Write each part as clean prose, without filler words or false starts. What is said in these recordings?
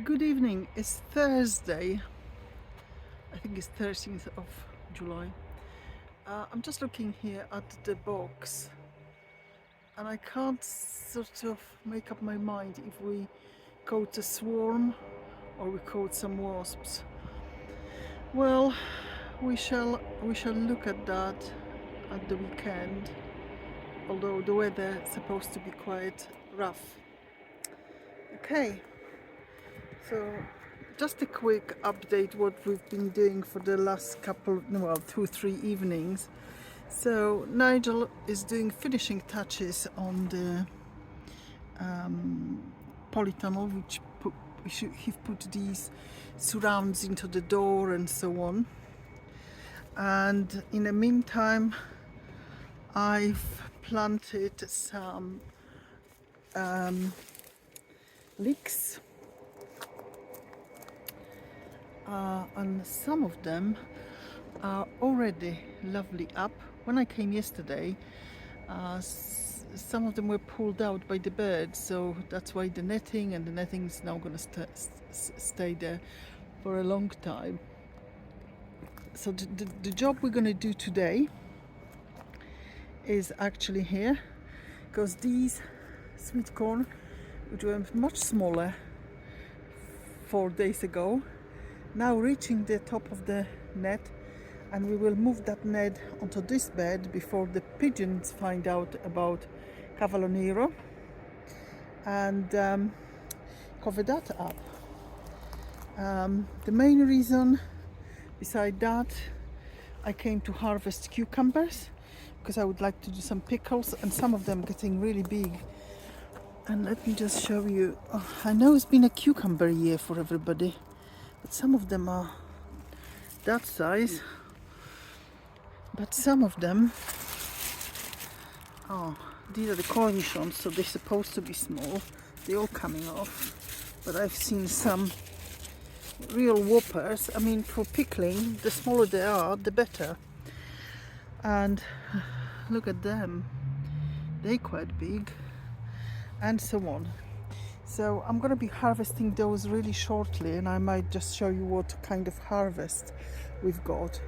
Good evening. It's Thursday. I think it's 13th of July. I'm just looking here at the box and I can't sort of make up my mind if we caught a swarm or we caught some wasps. Well, we shall look at that at the weekend, although the weather is supposed to be quite rough. Okay. So just a quick update what we've been doing for the last couple, well, 2-3 evenings. So Nigel is doing finishing touches on the polytunnel, which he put these surrounds into the door and so on. And in the meantime, I've planted some leeks. And some of them are already lovely up. When I came yesterday, some of them were pulled out by the birds, so that's why the netting is now going to stay there for a long time. So the job we're going to do today is actually here, because these sweet corn, which were much smaller 4 days ago, now reaching the top of the net, and we will move that net onto this bed before the pigeons find out about Cavallo Nero and cover that up. The main reason beside that, I came to harvest cucumbers because I would like to do some pickles, and some of them getting really big. And let me just show you. I know it's been a cucumber year for everybody, but some of them are that size, but some of them, these are the cornichons, so they're supposed to be small. They're all coming off, but I've seen some real whoppers. I mean, for pickling, the smaller they are, the better. And look at them, they're quite big, and so on. So I'm going to be harvesting those really shortly, and I might just show you what kind of harvest we've got.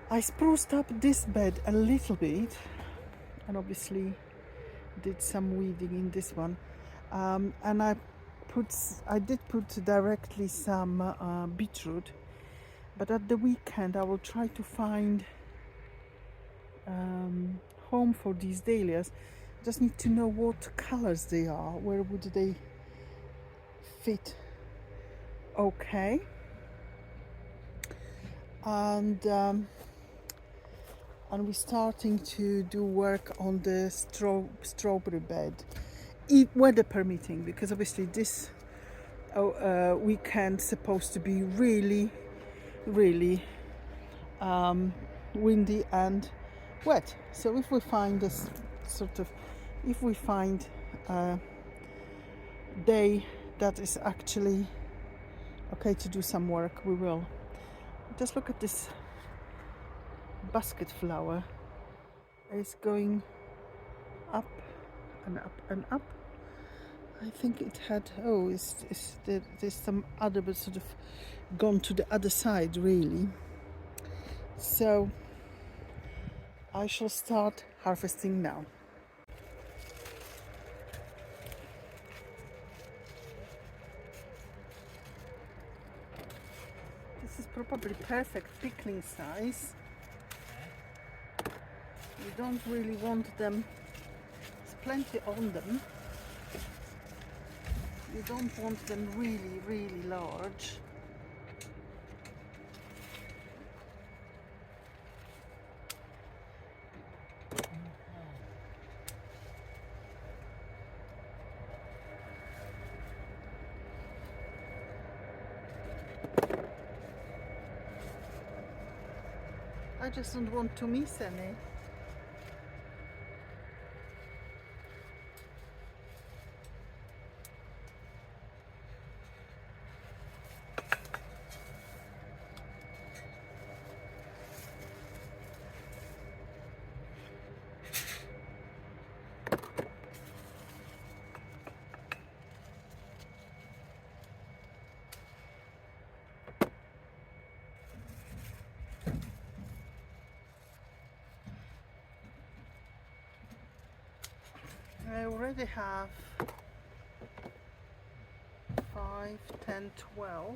I spruced up this bed a little bit, and obviously did some weeding in this one, and I did put directly some beetroot, but at the weekend I will try to find home for these dahlias. Just need to know what colors they are, where would they fit okay. And we're starting to do work on the strawberry bed, weather permitting, because obviously this weekend supposed to be really windy and wet. So if we find this if we find a day that is actually okay to do some work, we will. Just look at this basket flower. It's going up and up and up. I think it had, there's some other, but sort of gone to the other side really. So I shall start harvesting now. This is probably perfect pickling size. You don't really want them, there's plenty on them. You don't want them really large. I just don't want to miss any. I already have 5, 10, 12,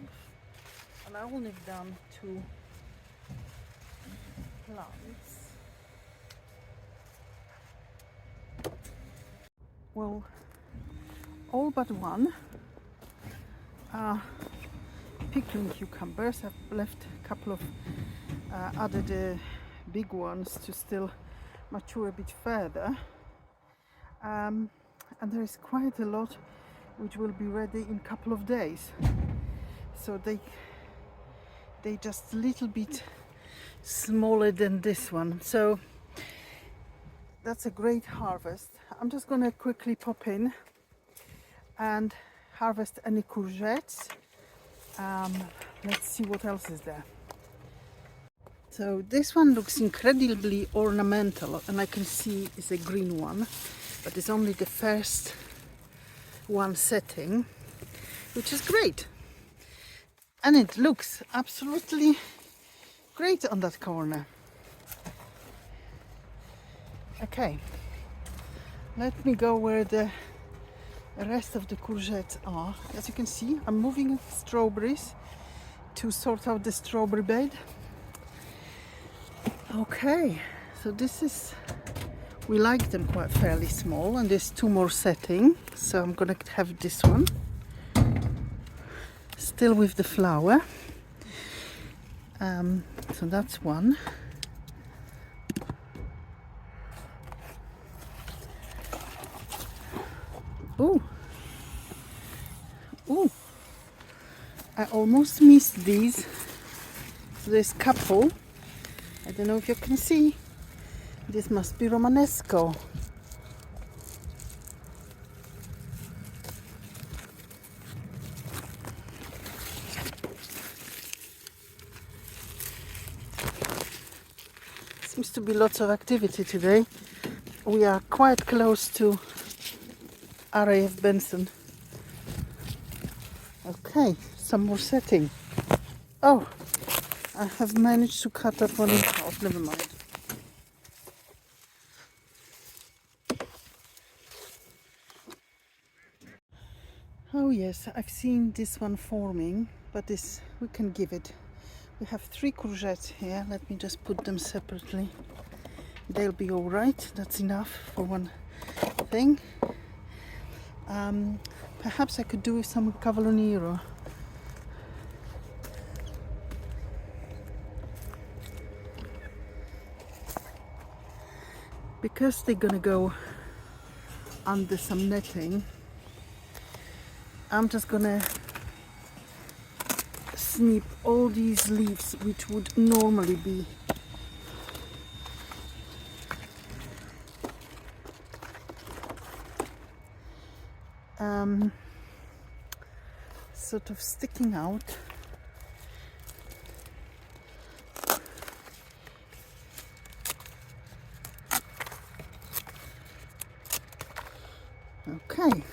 and I only done 2 plants. Well, all but one are pickling cucumbers. I've left a couple of other big ones to still mature a bit further, and there is quite a lot which will be ready in a couple of days, so they just a little bit smaller than this one, so that's a great harvest. I'm just gonna quickly pop in and harvest any courgettes. Let's see what else is there. So this one looks incredibly ornamental, and I can see it's a green one, but it's only the first one setting, which is great, and it looks absolutely great on that corner. Okay, let me go where the rest of the courgettes are. As you can see, I'm moving strawberries to sort out the strawberry bed. Okay, so this is, we like them quite fairly small, and there's 2 more setting, so I'm gonna have this one still with the flower. So that's one. Oh, I almost missed these. So there's a couple. I don't know if you can see. This must be Romanesco. Seems to be lots of activity today. We are quite close to RAF Benson. Okay, some more setting. Oh, I have managed to cut that one in half. Never mind. Oh yes, I've seen this one forming, but this we can give it. We have 3 courgettes here. Let me just put them separately. They'll be all right. That's enough for one thing. Perhaps I could do with some Cavallonero. Because they're gonna go under some netting, I'm just gonna snip all these leaves which would normally be sort of sticking out. Okay.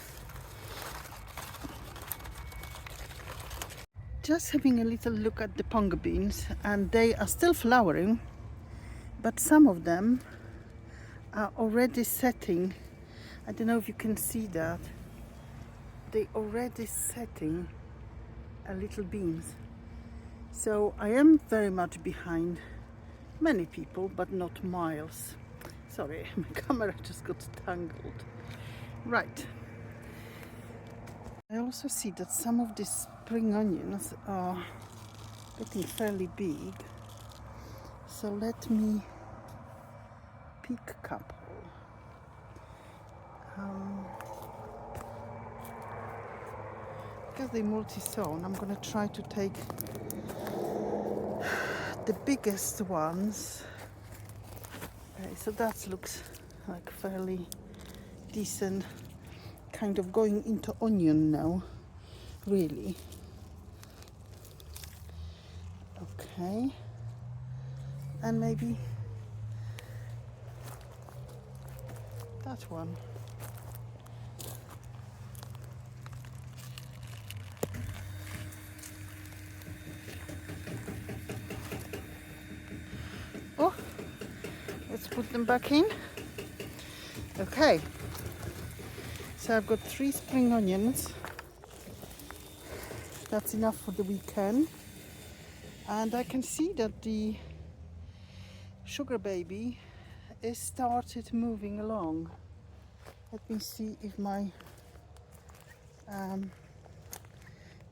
Just having a little look at the ponga beans, and they are still flowering, but some of them are already setting. I don't know if you can see that. They already setting a little beans. So I am very much behind many people, but not miles. Sorry, my camera just got tangled. Right. I also see that some of these spring onions are getting fairly big. So let me pick a couple. Because they're multi-sown, I'm going to try to take the biggest ones. Okay, so that looks like fairly decent, kind of going into onion now, really. Okay, and maybe that one. Oh, let's put them back in. Okay, So I've got 3 spring onions. That's enough for the weekend. And I can see that the sugar baby is started moving along. Let me see if my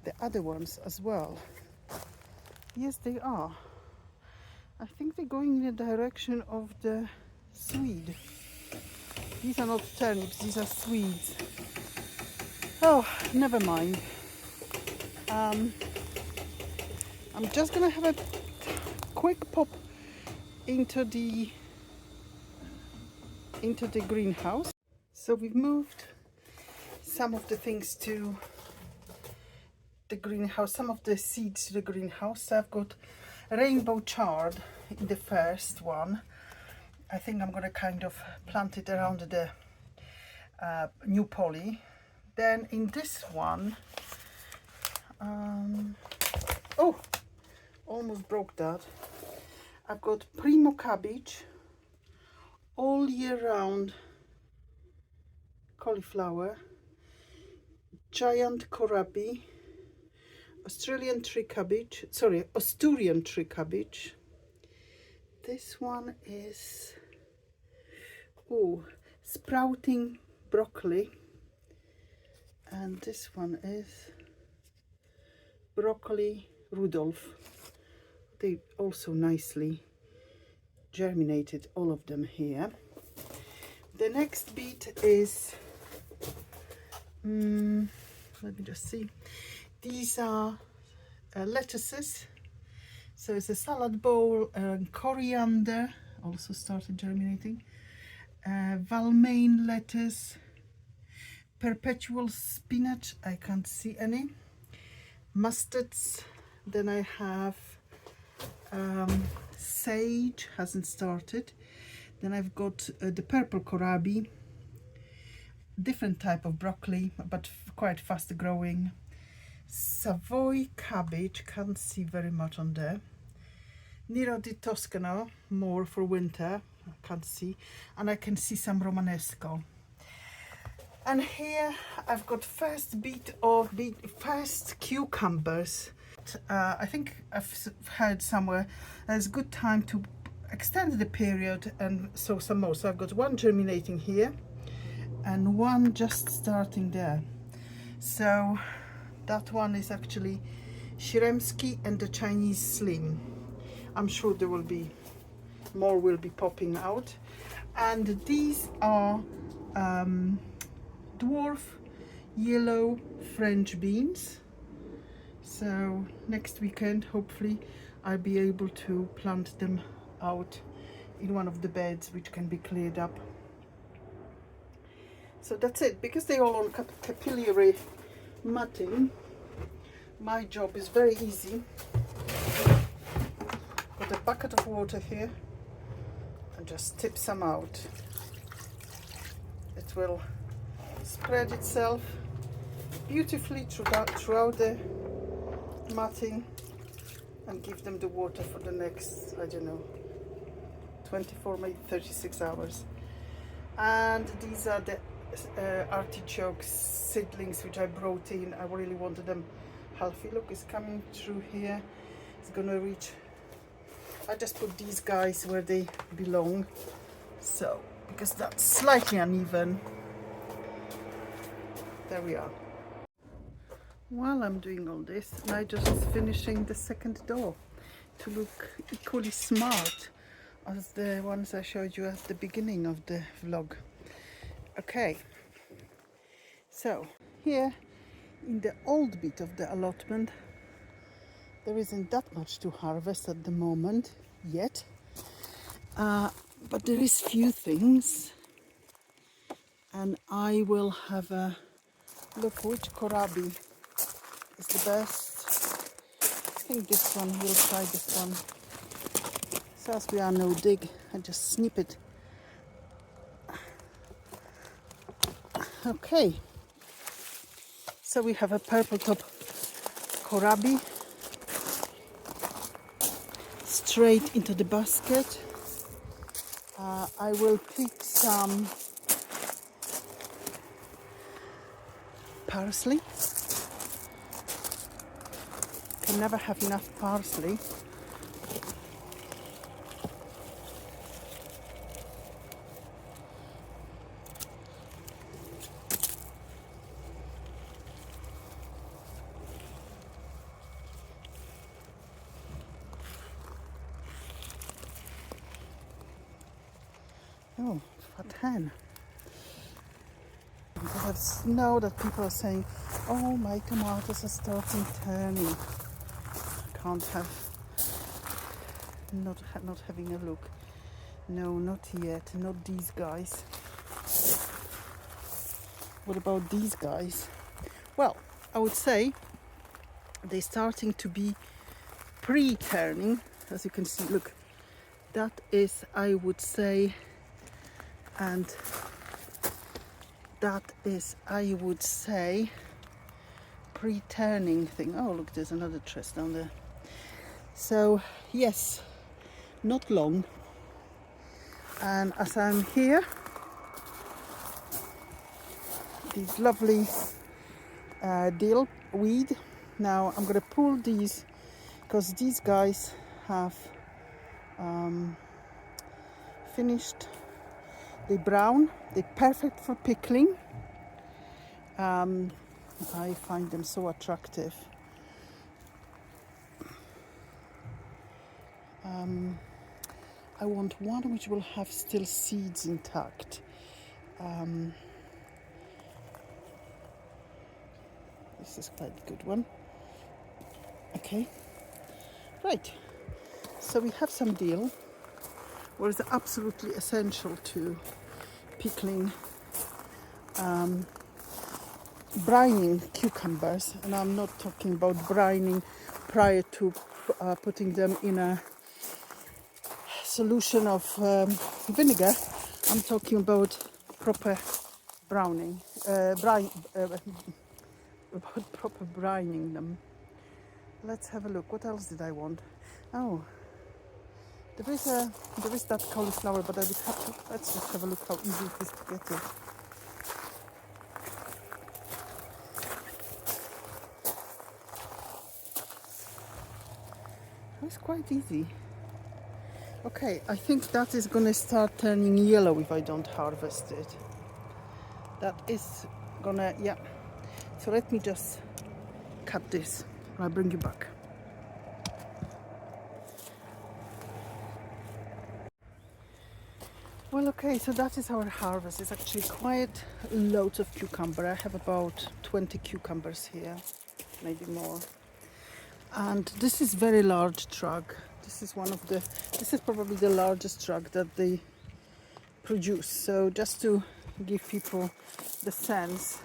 the other ones as well. Yes, they are. I think they're going in the direction of the swede. These are not turnips, these are swedes. Oh, never mind. I'm just gonna have a quick pop into the greenhouse. So we've moved some of the things to the greenhouse, some of the seeds to the greenhouse. So I've got rainbow chard in the first one. I think I'm gonna kind of plant it around the new poly. Then in this one, oh, almost broke that. I've got primo cabbage, all year round cauliflower, giant kohlrabi, Asturian tree cabbage. This one is sprouting broccoli, and this one is broccoli Rudolph. They also nicely germinated, all of them here. The next bit is let me just see. These are lettuces. So it's a salad bowl, coriander also started germinating, Valmain lettuce, perpetual spinach, I can't see any, mustards. Then I have sage, hasn't started. Then I've got the purple kohlrabi, different type of broccoli, but quite fast growing. Savoy cabbage, can't see very much on there. Nero di Toscano, more for winter, I can't see. And I can see some Romanesco. And here I've got first cucumbers. I think I've heard somewhere there's a good time to extend the period and sow some more. So I've got one germinating here and one just starting there. So that one is actually Shiremski and the Chinese Slim. I'm sure there will be more will be popping out. And these are dwarf yellow French beans. So next weekend hopefully I'll be able to plant them out in one of the beds which can be cleared up. So that's it. Because they're all on capillary matting, my job is very easy. Got a bucket of water here and just tip some out. It will spread itself beautifully throughout the matting and give them the water for the next, I don't know, 24, maybe 36 hours. And these are the artichokes, seedlings, which I brought in. I really wanted them healthy. Look, it's coming through here. It's gonna reach. I just put these guys where they belong. So, because that's slightly uneven. There we are. While I'm doing all this, I'm just finishing the second door to look equally smart as the ones I showed you at the beginning of the vlog. Okay, so here in the old bit of the allotment, there isn't that much to harvest at the moment yet, but there is few things, and I will have a look which kohlrabi is the best. I think this one, we'll try this one. So as we are no dig, I just snip it. Okay, so we have a purple top kohlrabi straight into the basket. I will pick some parsley. Can never have enough parsley. Oh, fat hen. Because I know that people are saying, oh, my tomatoes are starting turning. Can't have, not having a look. No, not yet, not these guys. What about these guys? Well, I would say they're starting to be pre-turning. As you can see, look, that is, I would say, and that is, I would say, pre-turning thing. Oh, look, there's another tress down there. So, yes, not long. And as I'm here, these lovely dill weed. Now I'm going to pull these because these guys have finished. They're brown. They're perfect for pickling. I find them so attractive. I want one which will have still seeds intact. This is quite a good one. Okay, right. So we have some dill. What is absolutely essential to pickling brining cucumbers, and I'm not talking about brining prior to putting them in a solution of vinegar. I'm talking about proper browning, about proper brining them. Let's have a look. What else did I want? Oh, there is that cauliflower, but I would have to. Let's just have a look how easy it is to get it. It's quite easy. Okay, I think that is gonna start turning yellow if I don't harvest it. That is gonna, yeah. So let me just cut this. I'll bring you back. Well, okay, so that is our harvest. It's actually quite loads of cucumber. I have about 20 cucumbers here, maybe more. And this is very large truck. This is probably the largest truck that they produce. So just to give people the sense.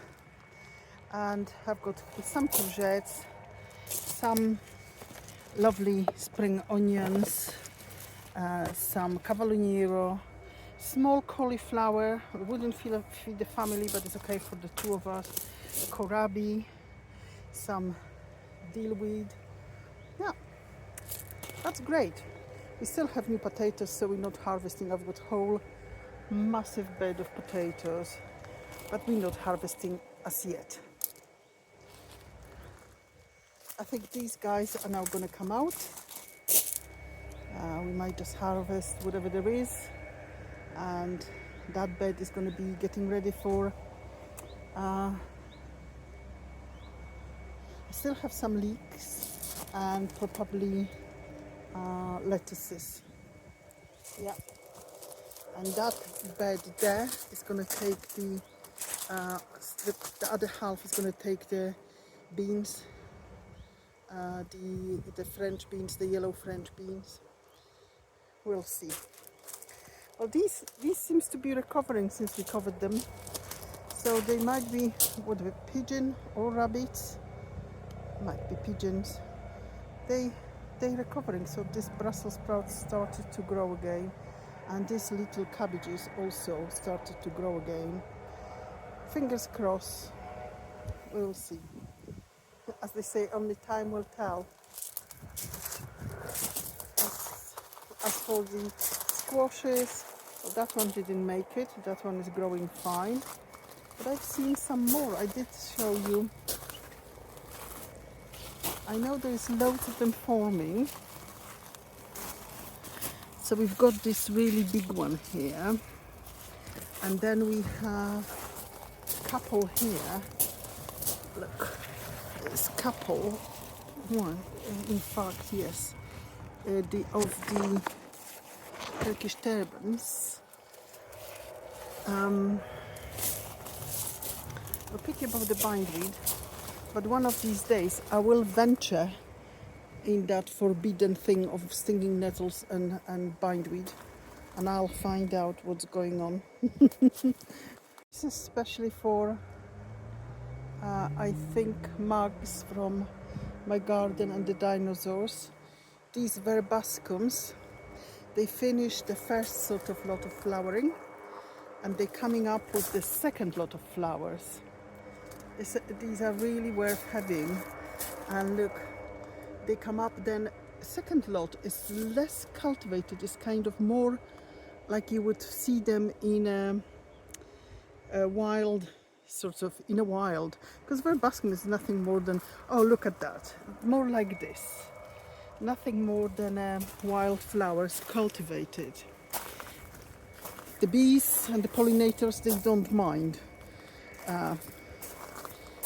And I've got some courgettes, some lovely spring onions, some cavallonero, small cauliflower. It wouldn't feed the family, but it's okay for the two of us. Kohlrabi, some dillweed. Yeah, that's great. We still have new potatoes, so we're not harvesting. I've got whole massive bed of potatoes, but we're not harvesting as yet. I think these guys are now going to come out. We might just harvest whatever there is, and that bed is going to be getting ready for I still have some leeks and probably lettuces. Yeah, and that bed there is going to take the other half is going to take the beans, the French beans, the yellow French beans. We'll see. Well, these seems to be recovering since we covered them. So they might be pigeon or rabbits. Might be pigeons. They're recovering. So this Brussels sprouts started to grow again, and these little cabbages also started to grow again. Fingers crossed. We'll see. As they say, only time will tell. As for the squashes, well, that one didn't make it. That one is growing fine. But I've seen some more. I did show you. I know there's loads of them forming. So we've got this really big one here. And then we have a couple here. Look, this couple. One, in fact, yes. Of the Turkish turbans. We're picky about the bindweed, but one of these days I will venture in that forbidden thing of stinging nettles and bindweed, and I'll find out what's going on. This is especially for I think mugs from my garden and the dinosaurs. These verbascums, they finished the first sort of lot of flowering, and they're coming up with the second lot of flowers. These are really worth having, and look, they come up. Then second lot is less cultivated, it's kind of more like you would see them in a wild, sort of in a wild, because verbascum is nothing more than, oh look at that, more like this, nothing more than wild flowers cultivated. The bees and the pollinators, they don't mind.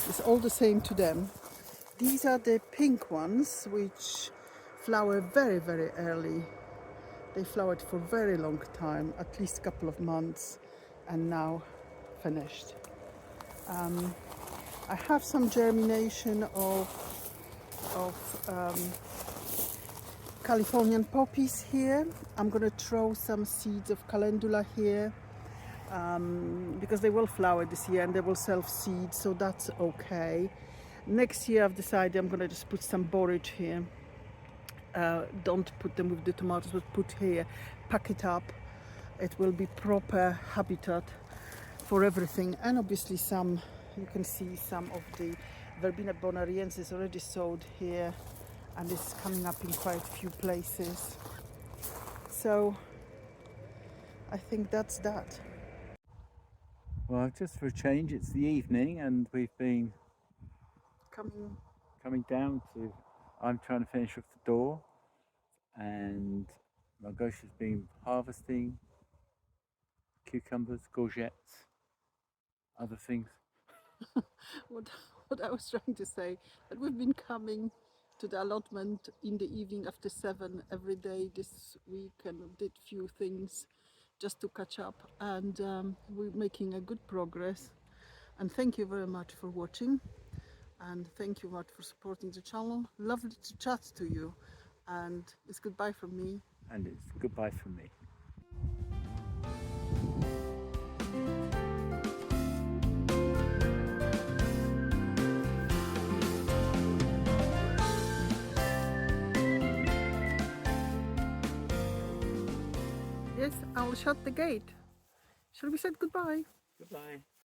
It's all the same to them. These are the pink ones, which flower very, very early. They flowered for a very long time, at least a couple of months, and now finished. I have some germination of Californian poppies here. I'm going to throw some seeds of calendula here. Because they will flower this year and they will self-seed, so that's okay. Next year I've decided I'm going to just put some borage here. Don't put them with the tomatoes, but put here, pack it up. It will be proper habitat for everything. And obviously some, you can see some of the Verbena bonariensis already sowed here, and it's coming up in quite a few places. So I think that's that. Well, just for a change, it's the evening and we've been coming down to, I'm trying to finish off the door, and Malgosia's been harvesting cucumbers, courgettes, other things. what I was trying to say, that we've been coming to the allotment in the evening after 7 every day this week, and did few things just to catch up, and we're making a good progress. And thank you very much for watching, and thank you much for supporting the channel. Lovely to chat to you, and it's goodbye from me. And it's goodbye from me. Yes, I'll shut the gate. Shall we say goodbye? Goodbye.